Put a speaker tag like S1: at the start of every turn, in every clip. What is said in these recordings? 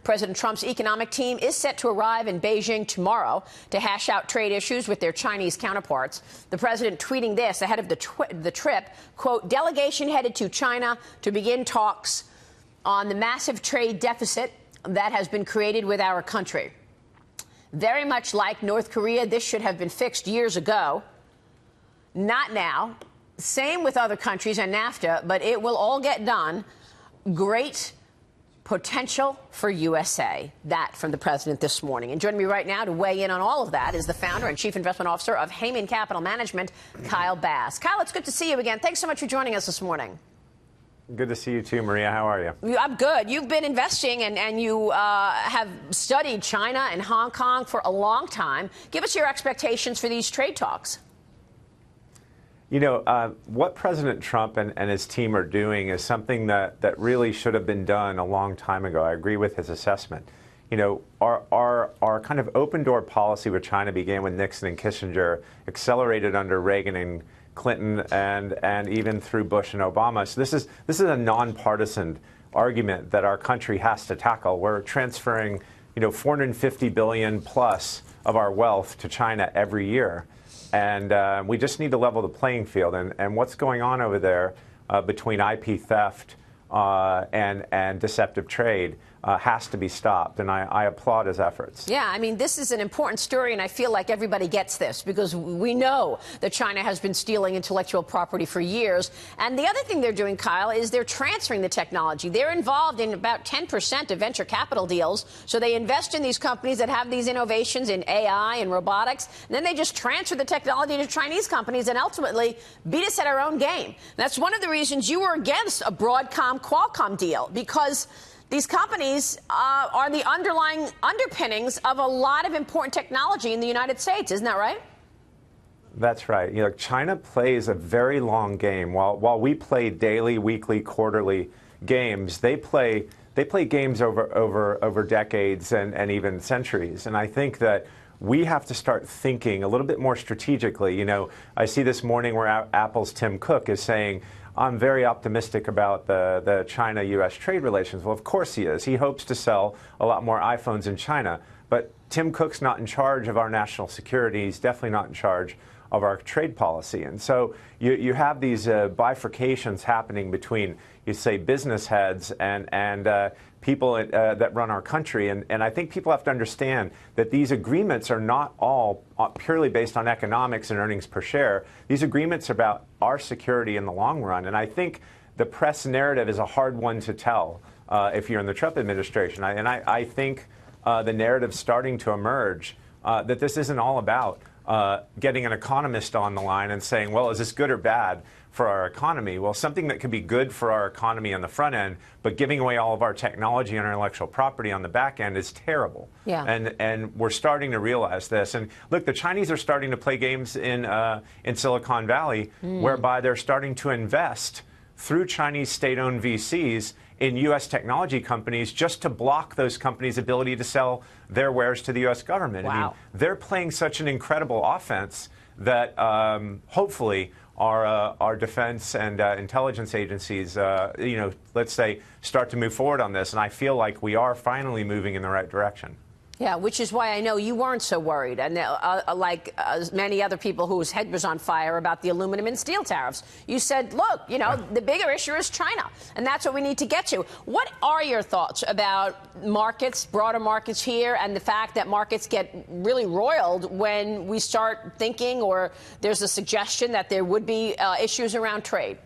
S1: President Trump's economic team is set to arrive in Beijing tomorrow to hash out trade issues with their Chinese counterparts. The president tweeting this ahead of the trip, quote, delegation headed to China to begin talks on the massive trade deficit that has been created with our country. Very much like North Korea, this should have been fixed years ago. Not now. Same with other countries and NAFTA, but it will all get done. Great potential for USA. That from the president this morning. And joining me right now to weigh in on all of that is the founder and chief investment officer of Hayman Capital Management, Kyle Bass. Kyle, it's good to see you again. Thanks so much for joining us this morning.
S2: Good to see you too, Maria. How are you?
S1: I'm good. You've been investing and you have studied China and Hong Kong for a long time. Give us your expectations for these trade talks.
S2: You know, what President Trump and his team are doing is something that really should have been done a long time ago. I agree with his assessment. You know, our kind of open door policy with China began with Nixon and Kissinger, accelerated under Reagan and Clinton, and even through Bush and Obama. So this is a nonpartisan argument that our country has to tackle. We're transferring, you know, $450 billion plus of our wealth to China every year. And we just need to level the playing field. And what's going on over there between IP theft and deceptive trade has to be stopped. And I applaud his efforts.
S1: Yeah, I mean, this is an important story, and I feel like everybody gets this because we know that China has been stealing intellectual property for years. And the other thing they're doing, Kyle, is they're transferring the technology. They're involved in about 10% of venture capital deals. So they invest in these companies that have these innovations in AI and robotics. And then they just transfer the technology to Chinese companies and ultimately beat us at our own game. That's one of the reasons you were against a Broadcom-Qualcomm deal, because these companies are the underlying underpinnings of a lot of important technology in the United States. Isn't that right?
S2: That's right. You know, China plays a very long game. While we play daily, weekly, quarterly games, they play games over decades and even centuries. And I think that we have to start thinking a little bit more strategically. You know, I see this morning where Apple's Tim Cook is saying, I'm very optimistic about the China-U.S. trade relations. Well, of course he is. He hopes to sell a lot more iPhones in China. But Tim Cook's not in charge of our national security. He's definitely not in charge of our trade policy. And so you have these bifurcations happening between, you say, business heads and people that run our country. And I think people have to understand that these agreements are not all purely based on economics and earnings per share. These agreements are about our security in the long run. And I think the press narrative is a hard one to tell if you're in the Trump administration. I think the narrative's starting to emerge that this isn't all about getting an economist on the line and saying, well, is this good or bad for our economy? Well, something that could be good for our economy on the front end, but giving away all of our technology and our intellectual property on the back end is terrible.
S1: Yeah.
S2: And we're starting to realize this. And look, the Chinese are starting to play games in Silicon Valley, whereby they're starting to invest through Chinese state-owned VCs in U.S. technology companies just to block those companies' ability to sell their wares to the U.S. government.
S1: Wow.
S2: I mean, they're playing such an incredible offense that hopefully our defense and intelligence agencies, you know, let's say, start to move forward on this. And I feel like we are finally moving in the right direction.
S1: Yeah, which is why I know you weren't so worried, and like many other people whose head was on fire about the aluminum and steel tariffs. You said, look, you know, the bigger issue is China, and that's what we need to get to. What are your thoughts about markets, broader markets here, and the fact that markets get really roiled when we start thinking or there's a suggestion that there would be issues around trade?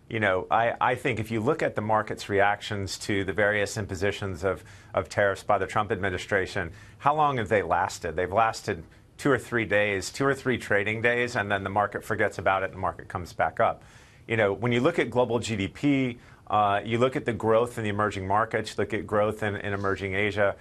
S2: You know, I think if you look at the market's reactions to the various impositions of tariffs by the Trump administration, how long have they lasted? They've lasted 2 or 3 days, 2 or 3 trading days, and then the market forgets about it and the market comes back up. You know, when you look at global GDP, you look at the growth in the emerging markets, you look at growth in emerging Asia,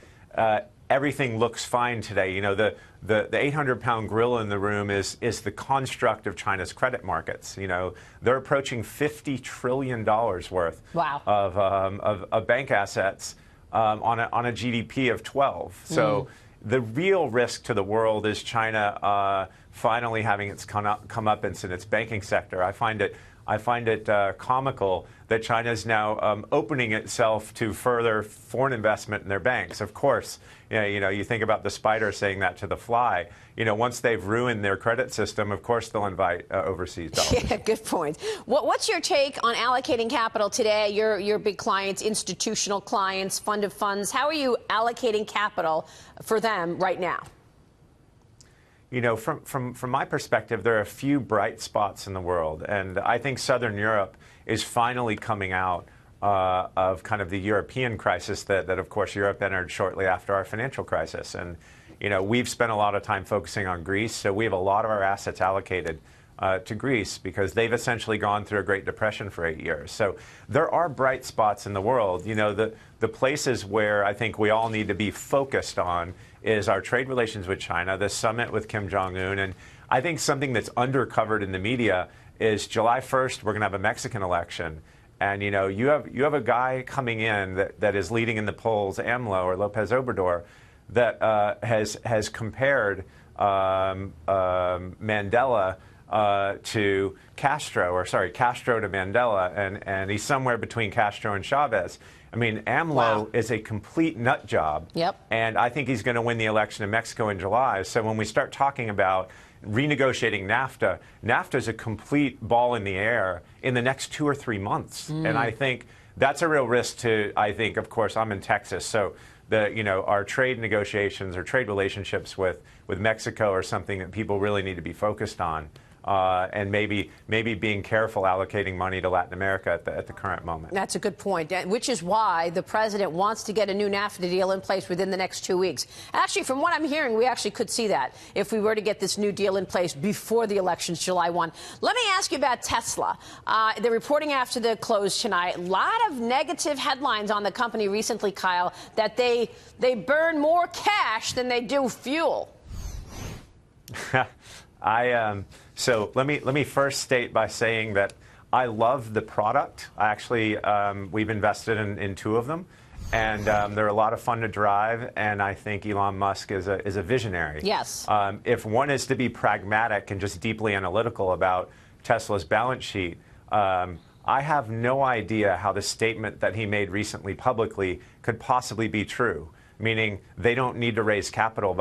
S2: everything looks fine today. You know, the 800-pound gorilla in the room is the construct of China's credit markets. You know, they're approaching $50 trillion worth of bank assets on a GDP of 12. So the real risk to the world is China finally having its comeuppance in its banking sector. I find it I find it comical that China is now opening itself to further foreign investment in their banks. Of course, you think about the spider saying that to the fly. Once they've ruined their credit system, of course they'll invite overseas dollars.
S1: Yeah, good point. What's your take on allocating capital today? Your big clients, institutional clients, fund of funds. How are you allocating capital for them right now?
S2: From my perspective, there are a few bright spots in the world, and I think Southern Europe is finally coming out of kind of the European crisis that of course, Europe entered shortly after our financial crisis. And, we've spent a lot of time focusing on Greece, so we have a lot of our assets allocated to Greece because they've essentially gone through a Great Depression for 8 years. So there are bright spots in the world. The places where I think we all need to be focused on is our trade relations with China, the summit with Kim Jong-un, and I think something that's undercovered in the media is July 1st, we're going to have a Mexican election. And, you have a guy coming in that is leading in the polls, AMLO or Lopez Obrador, that has compared Mandela to Castro to Mandela, and he's somewhere between Castro and Chavez. I mean, AMLO is a complete nut job.
S1: Yep.
S2: And I think he's going to win the election in Mexico in July. So when we start talking about renegotiating NAFTA, NAFTA is a complete ball in the air in the next 2 or 3 months. And I think that's a real risk to, of course, I'm in Texas, so our trade negotiations or trade relationships with Mexico are something that people really need to be focused on. And maybe being careful allocating money to Latin America at the current moment.
S1: That's a good point, which is why the president wants to get a new NAFTA deal in place within the next 2 weeks. Actually, from what I'm hearing, we actually could see that if we were to get this new deal in place before the elections, July 1. Let me ask you about Tesla. They're reporting after the close tonight. A lot of negative headlines on the company recently, Kyle, that they burn more cash than they do fuel.
S2: So let me first state by saying that I love the product. We've invested in 2 of them, and they're a lot of fun to drive. And I think Elon Musk is a visionary.
S1: Yes.
S2: If one is to be pragmatic and just deeply analytical about Tesla's balance sheet, I have no idea how the statement that he made recently publicly could possibly be true, meaning they don't need to raise capital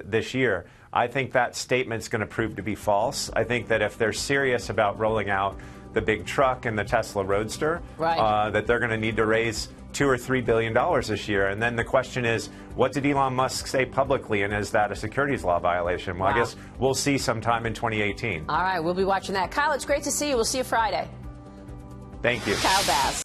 S2: this year. I think that statement's going to prove to be false. I think that if they're serious about rolling out the big truck and the Tesla Roadster, that they're going to need to raise $2 or $3 billion this year. And then the question is, what did Elon Musk say publicly, and is that a securities law violation? Well, I guess we'll see sometime in 2018.
S1: All right, we'll be watching that. Kyle, it's great to see you. We'll see you Friday.
S2: Thank you.
S1: Kyle Bass.